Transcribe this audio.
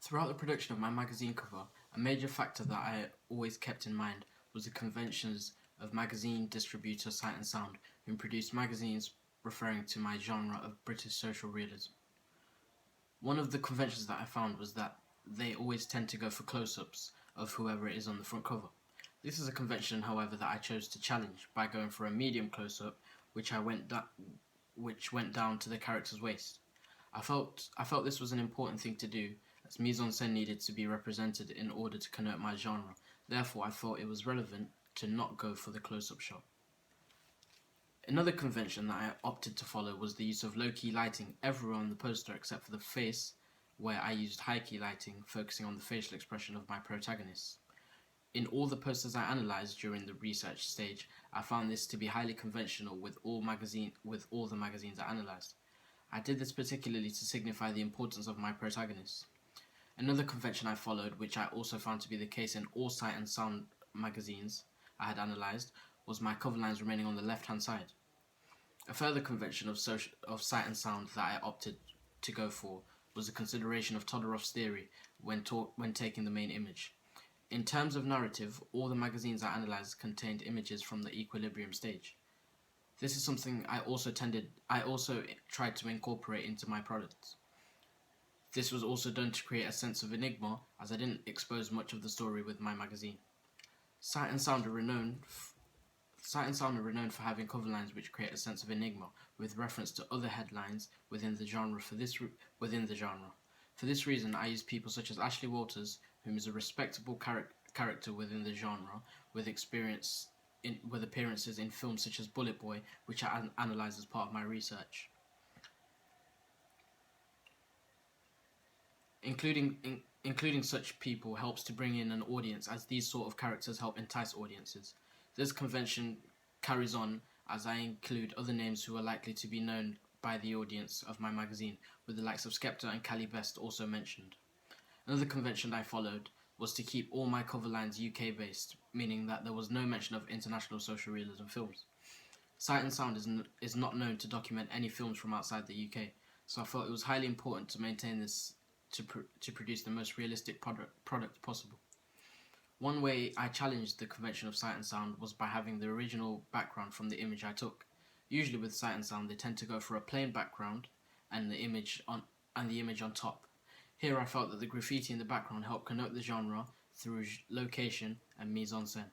Throughout the production of my magazine cover, a major factor that I always kept in mind was the conventions of magazine distributor Sight&Sound, who produced magazines referring to my genre of British social realism. One of the conventions that I found was that they always tend to go for close-ups of whoever it is on the front cover. This is a convention, however, that I chose to challenge by going for a medium close-up, which went down to the character's waist. I felt this was an important thing to do, as mise-en-scène needed to be represented in order to connote my genre. Therefore, I thought it was relevant to not go for the close-up shot. Another convention that I opted to follow was the use of low-key lighting everywhere on the poster except for the face, where I used high-key lighting, focusing on the facial expression of my protagonists. In all the posters I analysed during the research stage, I found this to be highly conventional with all the magazines I analysed. I did this particularly to signify the importance of my protagonists. Another convention I followed, which I also found to be the case in all Sight&Sound magazines I had analysed, was my cover lines remaining on the left-hand side. A further convention of Sight&Sound that I opted to go for was the consideration of Todorow's theory when taking the main image. In terms of narrative, all the magazines I analysed contained images from the equilibrium stage. This is something I also tried to incorporate into my products. This was also done to create a sense of enigma, as I didn't expose much of the story with my magazine. Sight&Sound are renowned for having cover lines which create a sense of enigma, with reference to other headlines within the genre. For this reason, I used people such as Ashley Walters, whom is a respectable character within the genre, with appearances in films such as Bullet Boy, which I analysed as part of my research. Including such people helps to bring in an audience, as these sort of characters help entice audiences. This convention carries on as I include other names who are likely to be known by the audience of my magazine, with the likes of Skepta and Cali Best also mentioned. Another convention I followed was to keep all my cover lines UK based, meaning that there was no mention of international social realism films. Sight&Sound is not known to document any films from outside the UK, so I felt it was highly important to maintain this to produce the most realistic product possible. One way I challenged the convention of Sight&Sound was by having the original background from the image I took. Usually with Sight&Sound, they tend to go for a plain background and the image on top. Here I felt that the graffiti in the background helped connote the genre through location and mise-en-scène.